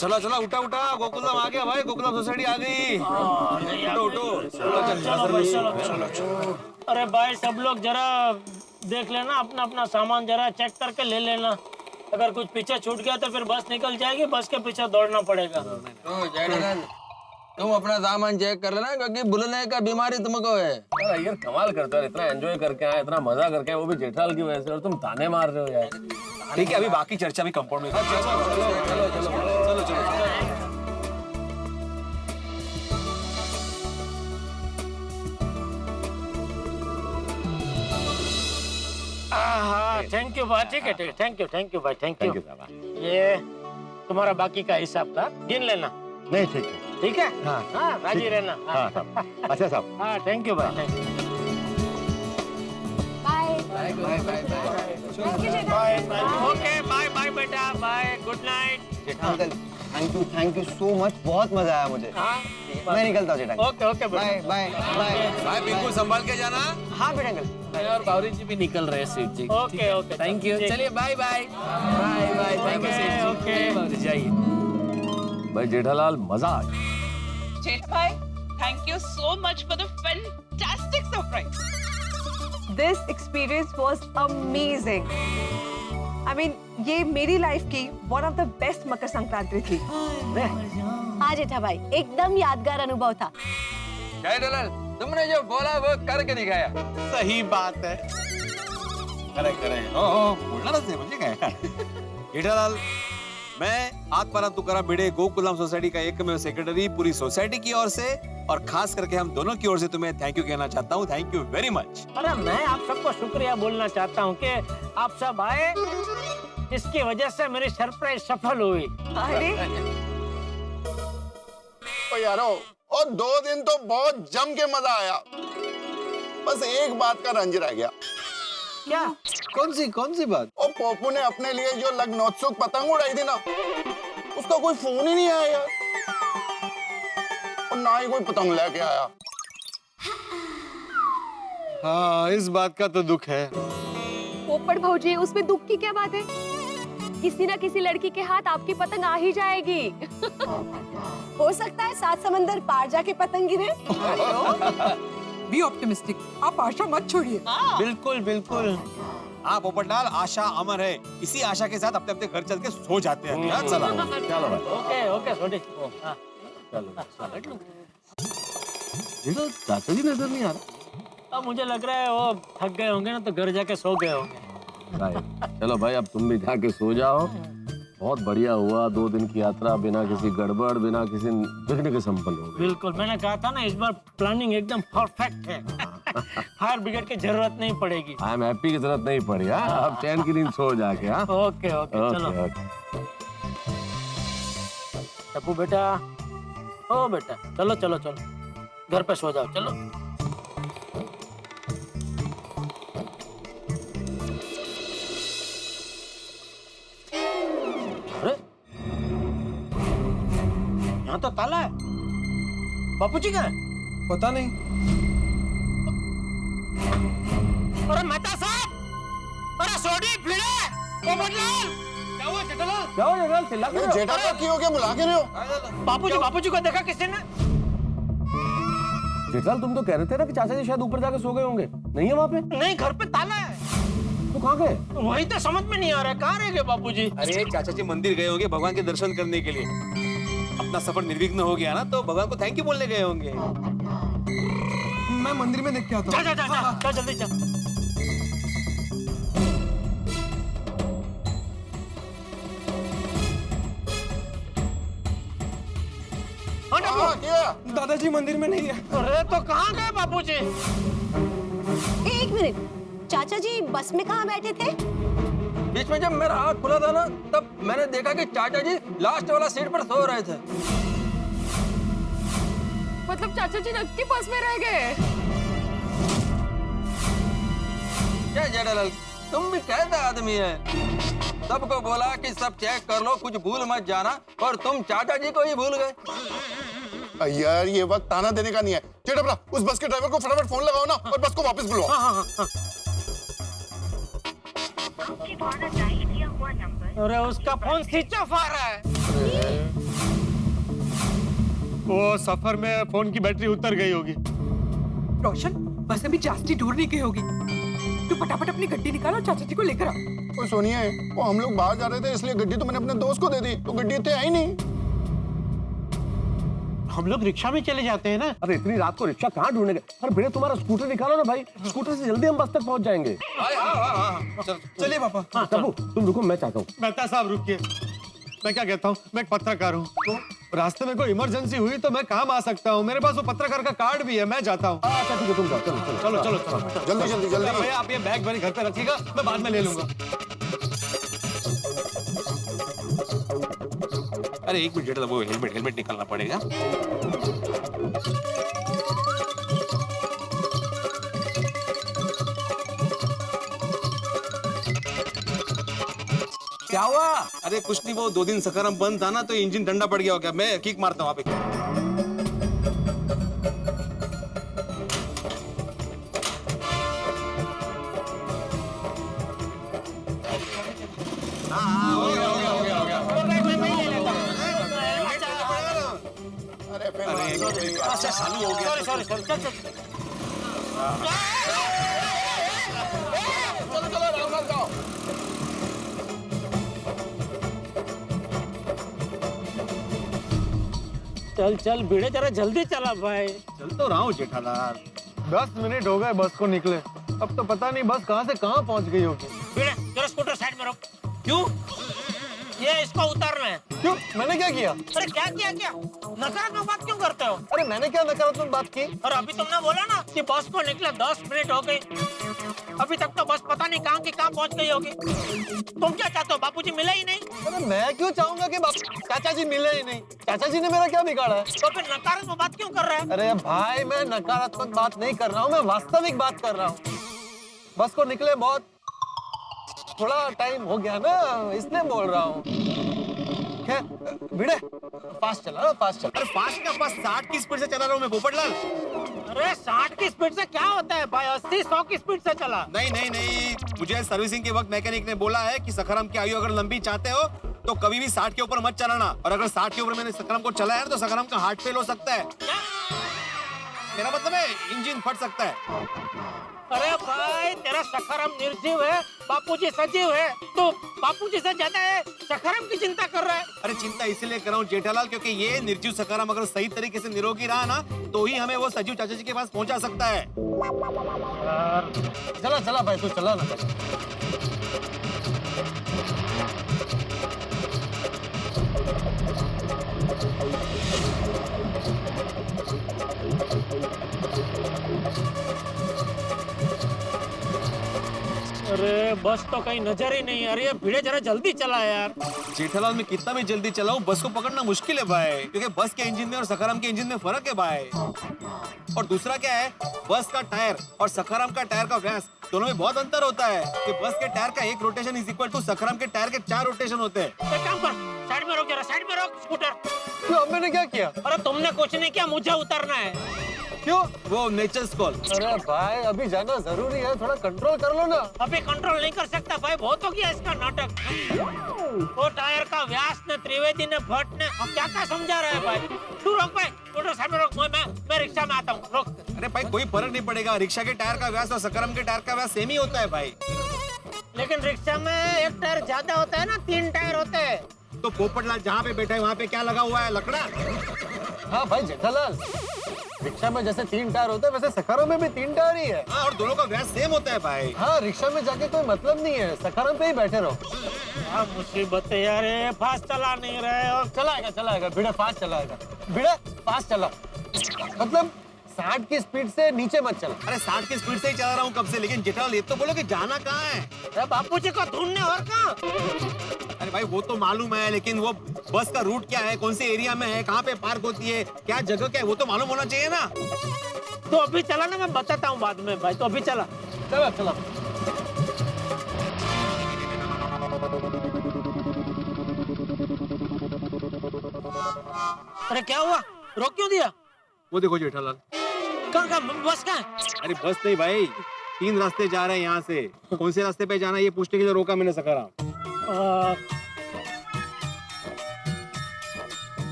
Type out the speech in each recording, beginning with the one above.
चला चला उठा उठा, गोकुलधाम आ गया भाई, गोकुलधाम सोसाइटी आ गई। उठो उठो। चलो। अरे भाई सब लोग जरा देख लेना, अपना अपना सामान जरा चेक करके ले लेना। अगर कुछ पीछे छूट गया तो फिर बस निकल जाएगी, बस के पीछे दौड़ना पड़ेगा। तुम अपना सामान चेक कर लेना, क्योंकि भूलने का बीमारी तुमको है। यार कमाल करता है, इतना एंजॉय करके आए, इतना मजा करके आए, वो भी जेठालाल की वजह से, और तुम ताने मार रहे हो यार। ठीक है, अभी बाकी चर्चा भी कंपाउंड में। चलो चलो। थैंक यू भाई, ठीक है थैंक यू भाई, थैंक यू। ये तुम्हारा बाकी का हिसाब था, गिन लेना। नहीं ठीक है। ठीक है, हाँ राजी रहना। अच्छा साहब। हाँ थैंक यू भाई, thank you. Bye okay bye bye बेटा, bye, good night. Uncle thank you so much, बहुत मजा आया मुझे। मैं निकलता हूँ Jetha. Okay bye bye bye. भाई बिल्कुल संभाल के जाना। हाँ बेटा अंकल। और बावरी जी भी निकल रहे हैं सेठ जी। Okay okay, thank you. चलिए bye bye bye bye. Thank you सेठ जी। ओके। बावरी जी आइए। भाई जेठालाल मजा आ गया। Jet bhai, thank you so much for the fantastic surprise. This experience was amazing. I mean, ये मेरी लाइफ की one of the best Makar Sankranti थी। हाँ जेठा भाई, एकदम यादगार अनुभव था। जेठालाल, तुमने जो बोला वो करके दिखाया। सही बात है। करे ओ बोलना ना मुझे क्या। जेठालाल, मैं आत्माराम तुकाराम भिड़े गोकुलधाम सोसाइटी का एकमेव सेक्रेटरी पूरी सोसाइटी की ओर से और खास करके हम दोनों की ओर से तुम्हें थैंक यू कहना चाहता हूँ। Thank you very much. अरे मैं आप सबको शुक्रिया बोलना चाहता हूँ कि आप सब आए, जिसकी वजह से मेरी सरप्राइज सफल हुई। अरे यारो, और 2 दिन तो बहुत जम के मजा आया, बस एक बात का रंज रह गया। क्या? कौन सी बात? और पोपू ने अपने लिए जो लग्नोत्सुक पतंग उड़ाई थी ना, उसका कोई फोन ही नहीं आया यार, और ना ही कोई पतंग लेके आया। हाँ, इस बात का तो दुख है। पोपट भौजी, उसमें दुख की क्या बात है? किसी ना किसी लड़की के हाथ आपकी पतंग आ ही जाएगी। हो सकता है 7 समंदर पार जाके पतंग गिरे। Be optimistic. आप आशा मत छोड़िए। बिल्कुल बिल्कुल। हाँ पोपटलाल, आशा अमर है। इसी आशा के साथ अपने अपने घर चल के सो जाते हैं। हाँ, चलो चलो भाई। ओके ओके छोटी। हाँ। चलो। चाचा जी नजर नहीं आ रहा। अब मुझे लग रहा है वो थक गए होंगे ना, तो घर जाके सो गए होंगे। चलो भाई, अब तुम भी जाके सो जाओ। बहुत बढ़िया हुआ, 2 दिन की यात्रा बिना किसी गड़बड़, बिना किसी विघ्न के संपन्न हो गई। बिल्कुल, मैंने कहा था ना, इस बार प्लानिंग एकदम परफेक्ट है। फायर ब्रिगेड की जरूरत नहीं पड़ेगी। आई एम हैप्पी की जरूरत नहीं पड़ी। हाँ, अब चैन की नींद सो जाके। हाँ ओके ओके चलो। टप्पू बेटा, ओ बेटा, चलो चलो चलो, घर पे सो जाओ, चलो। अरे यहाँ तो ताला है। बापूजी कहाँ है? पता नहीं। अरे मेहता साहब, अरे सोडी भिड़े, पोपटलाल, क्या हुआ जेठालाल? क्या हो जेठालाल, चिल्ला क्यों रहे हो? जेठा का क्यों क्या बुला के रहे हो? बापूजी को देखा किसी ने? जेठालाल, तुम तो कह रहे थे ना कि चाचा जी शायद ऊपर जाके सो गए होंगे। नहीं है वहाँ पे? नहीं, घर पे ताला है। तो कहाँ गए? वही तो समझ में नहीं आ रहा है, कहाँ रह गए बापूजी? अरे चाचा जी मंदिर गए होंगे भगवान के दर्शन करने के लिए। अपना सफर निर्विघ्न हो गया ना, तो भगवान को थैंक यू बोलने गए होंगे। मैं मंदिर में देख के आता हूँ। जा जल्दी जा। हाँ, क्या? दादाजी मंदिर में नहीं है। अरे तो कहाँ गए बापूजी? एक मिनट, चाचा जी बस में कहाँ बैठे थे? बीच में जब मेरा आँख खुला था ना, तब मैंने देखा कि चाचा जी लास्ट वाला सीट पर सो रहे थे। मतलब चाचा जी नक्की बस में रह गए। क्या जेठालाल, तुम भी कैसा आदमी है? सबको बोला कि सब चेक कर लो, कुछ भूल मत जाना, और तुम चाचा जी को ही भूल गए। यार ये वक्त ताना देने का नहीं है। जेठा, उस बस के ड्राइवर को फटाफट फोन लगाओ ना, और बस को वापस बुलाओ। अरे उसका फोन स्विच ऑफ आ रहा है। वो सफर में फोन की बैटरी उतर गई होगी। रोशन बस अभी जास्ती दूर नहीं गई होगी। तू फटाफट अपनी गड्डी निकालो, चाचा जी को लेकर आ। वो सुनिए, वो हम लोग बाहर जा रहे थे इसलिए गड्डी तो मैंने अपने दोस्त को दे दी, तो गड्डी इतने आई नहीं। हम लोग रिक्शा में चले जाते हैं ना। अरे इतनी रात को रिक्शा कहाँ ढूंढने गए? अरे भैया तुम्हारा स्कूटर निकालो ना भाई, स्कूटर से जल्दी हम बस तक पहुंच जाएंगे। चलिए पापा। तब्बू तुम रुको, मैं चाहता हूँ। मेहता साहब रुकिए, मैं क्या कहता हूँ, मैं एक पत्रकार हूँ, तो रास्ते में कोई इमरजेंसी हुई तो मैं काम आ सकता हूँ। मेरे पास वो पत्रकार का कार्ड भी है, मैं जाता हूँ। अच्छा ठीक है, तुम जाओ। चलो चलो चलो चलो चलो जल्दी जल्दी जल्दी। भैया आप ये बैग भरी घर पे रखिएगा, मैं बाद में ले लूंगा। अरे एक मिनट, वो हेलमेट निकालना पड़ेगा। क्या हुआ? अरे कुछ नहीं, वो 2 दिन सखाराम बंद था ना, तो इंजन ठंडा पड़ गया हो गया। मैं किक मारता हूँ वहाँ पे। अच्छा चालू हो गया। सॉरी चल चल चलो चलो राम राम जाओ। चल चल भिड़े, जरा जल्दी चला भाई। चल तो रहा हूँ जेठालाल। 10 मिनट हो गए बस को निकले, अब तो पता नहीं बस कहाँ से कहाँ पहुँच गई होगी। भिड़े जरा स्कूटर साइड में रोक। क्यों? ये इसको उतारना है। क्यों? मैंने क्या किया? अरे क्या किया क्या? नकारात्मक बात क्यों करते हो? अरे मैंने क्या नकारात्मक बात की? और अभी तुमने बोला ना कि बस को निकले 10 मिनट हो गए, अभी तक तो बस पता नहीं कहाँ की कहाँ पहुँच गई होगी। तुम क्या चाहते हो? बापूजी मिले ही नहीं? अरे मैं क्यों चाहूंगा कि चाचा जी मिले ही नहीं? चाचा जी ने मेरा क्या बिगाड़ा है? तो फिर नकारात्मक बात क्यों कर रहे हैं? अरे भाई मैं नकारात्मक बात नहीं कर रहा हूँ, मैं वास्तविक बात कर रहा हूँ। बस को निकले बहुत थोड़ा टाइम हो गया ना, इसलिए बोल रहा हूँ। भिड़े फास्ट चला ना, फास्ट चला। अरे फास्ट का फास्ट 60 की स्पीड से चला रहा हूँ मैं पोपटलाल। अरे 60 की स्पीड से क्या होता है भाई? 80-100 की स्पीड से चला। नहीं, मुझे सर्विसिंग के वक्त मैकेनिक ने बोला है कि सखाराम की आयु अगर लंबी चाहते हो तो कभी भी 60 के ऊपर मत चलाना, और अगर 60 के ऊपर मैंने सखाराम को चलाया तो सखाराम का हार्ट फेल हो सकता है। मेरा मतलब है इंजन फट सकता है। अरे भाई तेरा सखाराम निर्जीव है, बापूजी सजीव है। तो बापूजी से ज्यादा है सखाराम की चिंता कर रहा है। अरे चिंता इसीलिए कर रहा हूँ जेठालाल, क्योंकि ये निर्जीव सखाराम अगर सही तरीके से निरोगी रहा ना, तो ही हमें वो सजीव चाचा जी के पास पहुंचा सकता है। चला चला भाई, तू चला ना। अरे बस तो कहीं नजर ही नहीं आ रही है। भिड़े जरा जल्दी चला यार। जेठालाल मैं कितना भी जल्दी चलाऊं, बस को पकड़ना मुश्किल है भाई, क्योंकि बस के इंजन में और सखाराम के इंजन में फर्क है भाई। और दूसरा क्या है, बस का टायर और सखाराम का टायर का व्यास दोनों में बहुत अंतर होता है कि बस के टायर का 1 rotation is equal to Sakharam के टायर के 4 रोटेशन होते हैं। एक काम कर, साइड में रोक, जरा साइड में रोक स्कूटर। क्यों? अब मैंने क्या किया? अरे तुमने कुछ नहीं किया, मुझे उतरना है। क्यों? वो नेचर्स कॉल। अरे भाई अभी जाना जरूरी है, थोड़ा कंट्रोल कर लो ना। अभी कंट्रोल नहीं कर सकता भाई, बहुत हो गया इसका नाटक। वो टायर का व्यास ने, त्रिवेदी ने, भट्ट ने क्या क्या समझा रहा है भाई। तू रोक भाई, स्कूटर साइड में रोक। मैं रिक्शा में आता हूँ, रोक। अरे भाई कोई फर्क नहीं पड़ेगा, रिक्शा के टायर का व्यास और सखाराम के टायर का व्यास सेम ही होता है भाई। लेकिन रिक्शा में एक टायर ज्यादा होता है ना, 3 टायर होते हैं। तो पोपटलाल जहाँ पे बैठा है वहाँ पे क्या लगा हुआ है? लकड़ा। हाँ भाई जेठालाल, रिक्शा में जैसे 3 टायर होते हैं वैसे सखाराम में भी 3 टायर ही है। हाँ, और दोनों का व्यास सेम होता है भाई। हाँ, रिक्शा में जाके कोई मतलब नहीं है, सखाराम पे ही बैठे रहो। क्या मुसीबत है यार, ये फास्ट चला नहीं रहे हो। चलाएगा भिड़े, फास्ट चलाएगा। भिड़े फास्ट चला, मतलब 60 की स्पीड से नीचे मत चला। अरे 60 की स्पीड से ही चला रहा हूँ कब से, लेकिन जेठालाल ये तो बोलो कि जाना कहाँ है? अरे बापूजी को ढूंढने, और कहाँ? अरे भाई वो तो मालूम है, लेकिन वो बस का रूट क्या है, कौन से एरिया में है, कहाँ पे पार्क होती है, क्या जगह क्या है, वो तो मालूम होना चाहिए ना। तो अभी चला ना, मैं बताता हूँ बाद में भाई। तो अभी चला। चला। अरे क्या हुआ, रोक क्यों दिया? वो देखो जेठालाल। कहाँ बस कहाँ? अरे बस नहीं भाई, 3 रास्ते जा रहे हैं यहाँ से, कौन से रास्ते पे जाना है ये पूछने के लिए रोका मैंने सखाराम।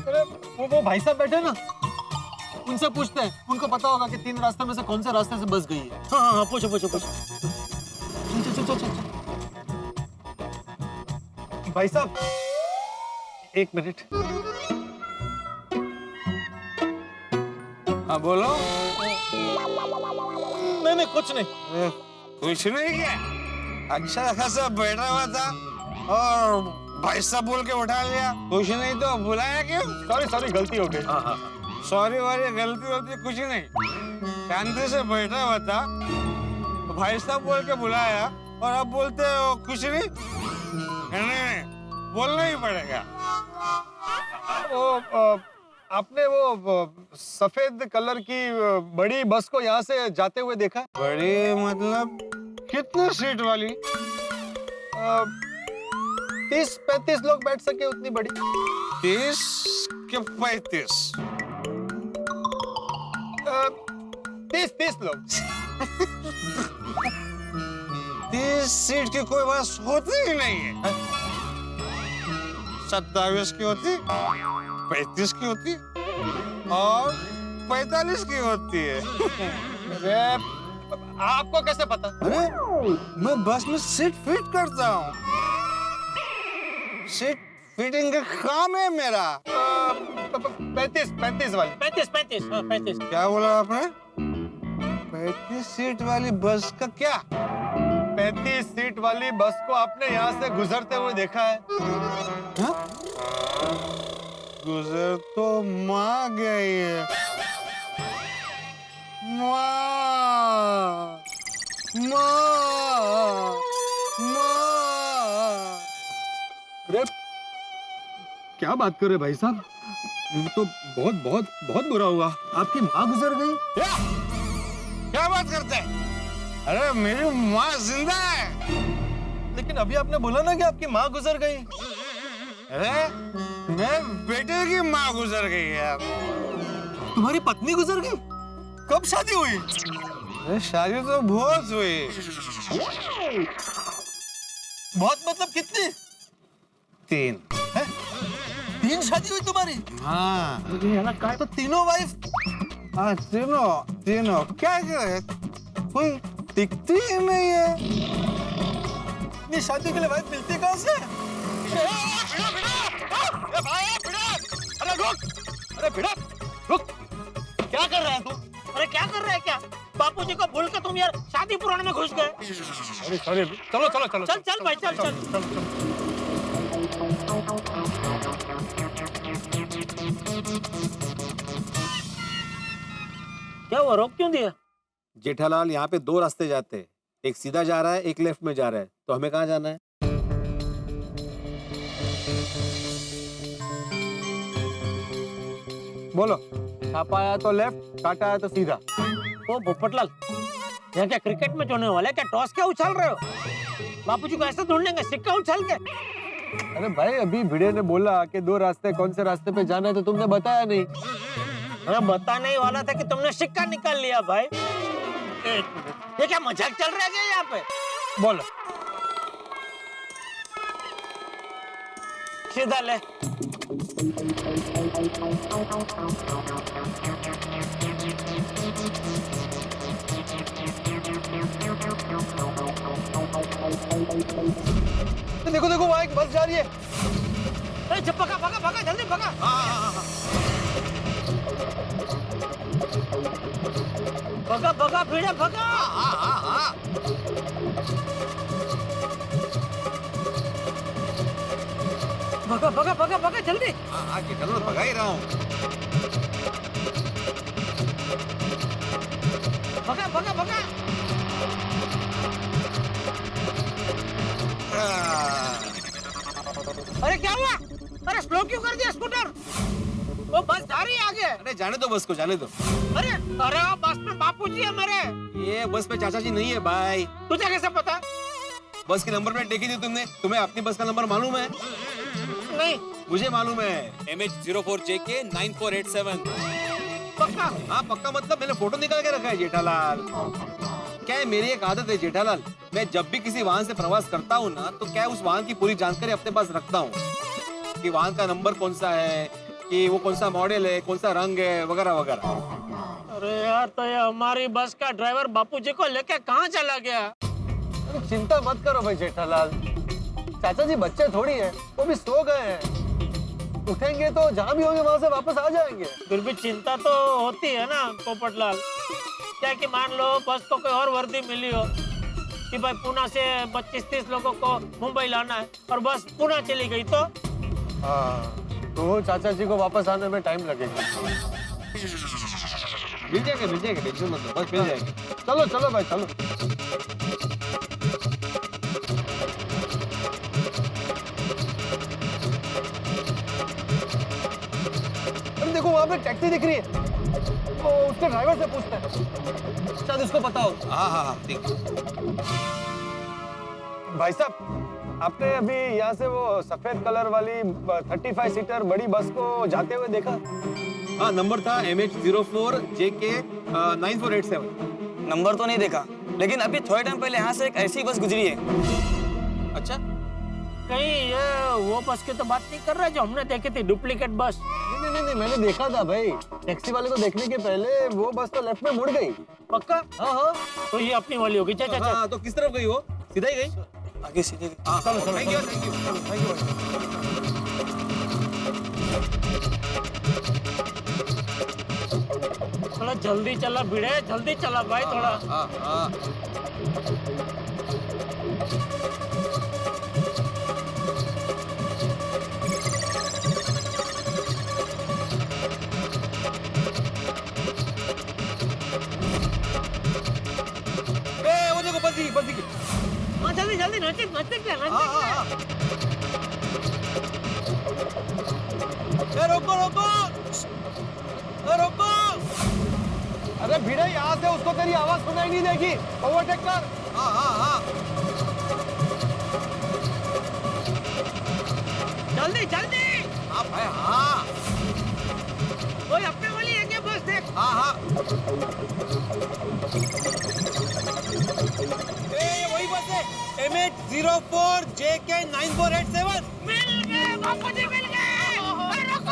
अरे वो भाई साहब बैठे ना, उनसे पूछते हैं, उनको पता होगा कि 3 रास्ते में से कौन से रास्ते से बस गई है। हाँ, पूछो पूछो पूछो। चल। भाई साहब 1 मिनट। हाँ बोलो। नहीं कुछ नहीं। कुछ नहीं क्या? अच्छा खासा बैठा हुआ था और भाई साहब बोल के उठा लिया। कुछ नहीं तो बुलाया क्यों? सॉरी गलती हो गई। सॉरी वाली गलती होती कुछ नहीं। शांति से बैठा हुआ था, भाई साहब बोल के बुलाया और अब बोलते हो कुछ नहीं? नहीं, बोलना ही पड़ेगा। आपने वो सफेद कलर की बड़ी बस को यहाँ से जाते हुए देखा? बड़ी मतलब कितने सीट वाली? 30-35 लोग बैठ सके उतनी बड़ी। 30 के 35? 30 लोग। 30 सीट की कोई बस होती ही नहीं है। 27 की होती, 35 की होती और 45 की होती है। अरे आपको कैसे पता? अरे मैं बस में सीट फिट करता हूँ। सीट फिटिंग का काम है मेरा। 35 वाली। 35। क्या बोला आपने? 35 सीट वाली बस का क्या? 35 सीट वाली बस को आपने यहाँ से गुजरते हुए देखा है? हाँ? गुजर तो माँ गई है। माँ। अरे क्या बात कर रहे भाई साहब? तो बहुत बुरा हुआ। आपकी माँ गुजर गई? क्या बात करते हैं? अरे मेरी माँ जिंदा है। लेकिन अभी आपने बोला ना कि आपकी माँ गुजर गई। अरे मैं बेटे की माँ गुजर गई है। तुम्हारी पत्नी गुजर गई? कब शादी हुई? अरे शादी तो बहुत हुई। बहुत मतलब कितनी? 3। 3 शादी हुई तुम्हारी? हाँ। तो तीनों वाइफ? हाँ तीनों क्या करे? कोई दिखती ही नहीं है। इतनी शादी के लिए वाइफ मिलती कहाँ से? अरे भिड़ा रुक। क्या कर रहा है तू? अरे क्या कर रहे हैं क्या? बापूजी को भूल के तुम यार शादी पुराने में घुस गए। अरे सॉरी। चलो। चल भाई चल। क्या हुआ, रोक क्यों दिया? जेठालाल यहाँ पे 2 रास्ते जाते हैं, एक सीधा जा रहा है, एक लेफ्ट में जा रहा है, तो हमें कहाँ जाना है? बोलो। छापा आया तो लेफ्ट, काटा आया तो सीधा। ओ पोपटलाल, यहाँ क्या क्रिकेट में होने वाला है क्या? टॉस क्या उछाल रहे हो? बापूजी को ऐसे ढूंढेंगे सिक्का उछाल के? अरे भाई अभी भिड़े ने बोला कि 2 रास्ते, कौन से रास्ते पे जाना है तो तुमने बताया नहीं। मैं बताने ही वाला था कि तुमने सिक्का निकाल लिया भाई। ये क्या मजाक चल रहा है क्या यहाँ पे? बोलो। सीधा ले। देखो वहाँ एक बस जा रही है। अरे भगा जल्दी भगा। भगा भिड़े भगा। भगा जल्दी। जेठालाल भगा ही रहा हूँ। भगा। अरे क्या हुआ? अरे स्लो क्यों कर दिया स्कूटर? वो बस जा रही है आगे। अरे जाने दो बस को, जाने दो। अरे वो बस में बापूजी है मेरे। ये बस में चाचा जी नहीं है भाई। तुझे कैसे पता? बस की नंबर प्लेट देखी थी तुमने? तुम्हें अपनी बस का नंबर मालूम है? नहीं। मुझे मालूम है। MH04JK 9487। पक्का? हाँ पक्का मतलब मैंने फोटो निकाल के रखा है जेठालाल। क्या है, मेरी एक आदत है जेठालाल, मैं जब भी किसी वाहन से प्रवास करता हूँ ना, तो क्या उस वाहन की पूरी जानकारी अपने पास रखता हूँ कि वाहन का नंबर कौन सा है, कि वो कौन सा मॉडल है, कौन सा रंग है, वगैरह वगैरह। अरे यार, तो ये हमारी बस का ड्राइवर बापूजी को लेके कहाँ चला गया? अरे चिंता मत करो भाई जेठालाल, चाचा जी बच्चे थोड़ी है, वो भी सो गए हैं। उठेंगे तो जहाँ भी होंगे वहां से वापस आ जाएंगे। फिर भी चिंता तो होती है ना पोपटलाल। क्या कि मान लो बस को कोई और वर्दी मिली हो कि भाई पुणे से 25-30 लोगों को मुंबई लाना है और बस पुणे चली गई तो? हाँ, तो चाचा जी को वापस आने में टाइम लगेगा। मिल जाएगा, टेंशन मत लो, बस मिल जाएगा। चलो चलो भाई चलो। अरे देखो वहां पे टैक्सी दिख रही है, तो उसके ड्राइवर से पूछते हैं, शायद उसको पता हो। हाँ, ठीक। भाई साहब, आपने अभी यहाँ से वो सफेद कलर वाली 35 सीटर बड़ी बस को जाते हुए देखा? हाँ, नंबर था MH04 JK 9487। नंबर तो नहीं देखा, लेकिन अभी थोड़े टाइम पहले यहाँ से एक ऐसी बस गुजरी है। अच्छा, कहीं ये वो बस की तो बात नहीं कर रहे जो हमने देखी थी, डुप्लीकेट बस? नहीं, मैंने देखा था भाई। टैक्सी वाले को देखने के पहले वो बस तो लेफ्ट में मुड़ गई। पक्का? हाँ। तो ये अपनी वाली होगी। चल चल चल। तो किस तरफ गई वो? सीधा ही गई? आगे सीधे। चलो चलो। Thank you. थोड़ा जल्दी चला भिड़े, जल्दी चला भाई थोड़ा। हाँ। वो देखो बस की। हाँ जल्दी नजदीक क्या? रोको। अरे भिड़े, यहाँ से उसको तेरी आवाज सुनाई नहीं देगी, ओवरटेक कर। हाँ। जल्दी। हाँ। कोई अपने वाली है क्या बस? देख। हाँ। वही बस है, MH04 JK 9487। मिल गए बापूजी, मिल गए। अरे रुको।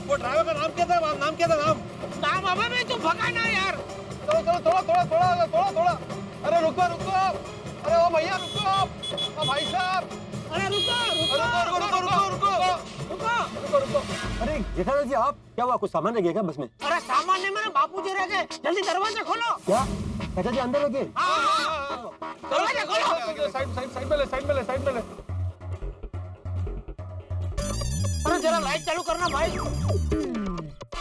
वो ड्राइवर का नाम क्या था? नाम अबे भी तू भगा ना यार। चलो थोड़ा। अरे रुको। अरे ओ भैया रुको। ओ भाई साहब। अरे रुको। अरे जेठालाल जी, आप क्या हुआ? कुछ सामान रह गया क्या बस में? अरे सामान नहीं, मेरे बापूजी रह गए। जल्दी दरवाजा खोलो। क्या चाचा जी अंदर लगे? दरवाजा खोलो। साइड में ले। अरे जरा लाइट चालू करना भाई।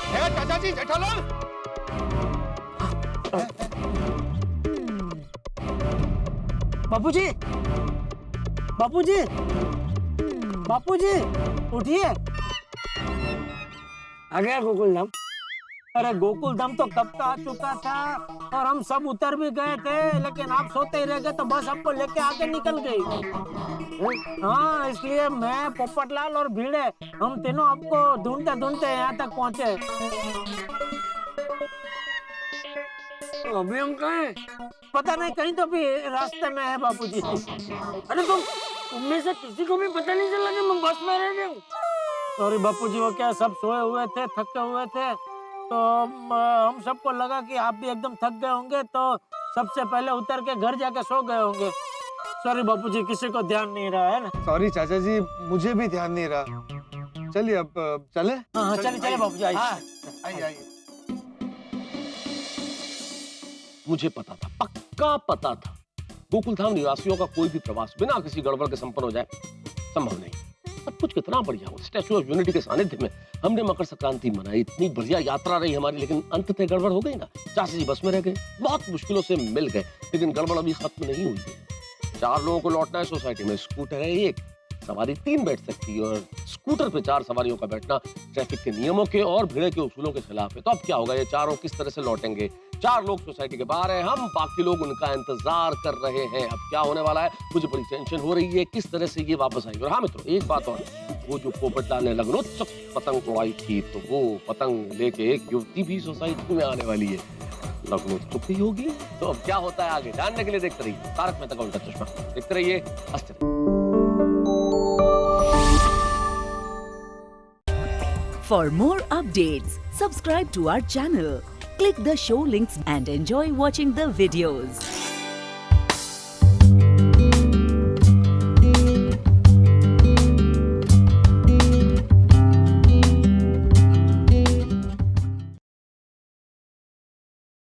चाचा जी, जेठालाल। बापूजी उठिए। आ गया गोकुलधाम? अरे गोकुलधाम तो कब का आ चुका था और हम सब उतर भी गए थे, लेकिन आप सोते ही रह गए तो बस आपको लेके आगे निकल गई। हाँ, इसलिए मैं, पोपटलाल और भिड़े, हम तीनों आपको ढूंढते यहाँ तक पहुँचे। तो अभी हम कहाँ हैं? पता नहीं, कहीं तो भी रास्ते में है बापूजी। अरे तुम में से किसी को भी पता नहीं चला कि मैं बस में रह गया हूँ? सॉरी बापूजी, वो क्या सब सोए हुए थे, थके हुए थे, तो हम सबको लगा कि आप भी एकदम थक गए होंगे, तो सबसे पहले उतर के घर जाके सो गए होंगे। सॉरी बापूजी, किसी को ध्यान नहीं रहा है ना? सॉरी चाचा जी, मुझे भी ध्यान नहीं रहा। चलिए अब चले। हाँ चले बापूजी, आइए। मुझे पता था, पक्का पता था, गोकुलधाम निवासियों का कोई भी प्रवास बिना किसी गड़बड़ के संपन्न हो जाए संभव नहीं। सब कुछ कितना बढ़िया हो, स्टैच्यू ऑफ यूनिटी के सानिध्य में हमने मकर संक्रांति मनाई, इतनी बढ़िया यात्रा रही हमारी, लेकिन अंततः गड़बड़ हो गई ना। चाचा जी बस में रह गए, बहुत मुश्किलों से मिल गए, लेकिन गड़बड़ अभी खत्म नहीं हुई है। 4 लोगों को लौटना है, सोसाइटी में स्कूटर है 1, सवारी 3 बैठ सकती है, और स्कूटर पे 4 सवारियों का बैठना ट्रैफिक के नियमों के और भिड़े के उसूलों के खिलाफ है। तो अब क्या होगा, ये चारों किस तरह से लौटेंगे? 4 लोग सोसाइटी के बाहर हैं, हम बाकी लोग उनका इंतजार कर रहे हैं। अब क्या होने वाला है, मुझे बड़ी टेंशन हो रही है, किस तरह से ये वापस आएंगे। और हाँ मित्रों, एक बात और, वो जो पोपटलाल ने लग्नोत्सव पतंग उड़ाई थी, तो वो पतंग लेके एक युवती भी सोसाइटी में आने वाली है। लगनू चुप ही होगी। तो अब क्या होता है आगे जानने के लिए देखते रहिए तारक मेहता का उल्टा चश्मा। देखते रहिए, हंसते रहिए। For more updates, subscribe to our channel, click the show links and enjoy watching the videos.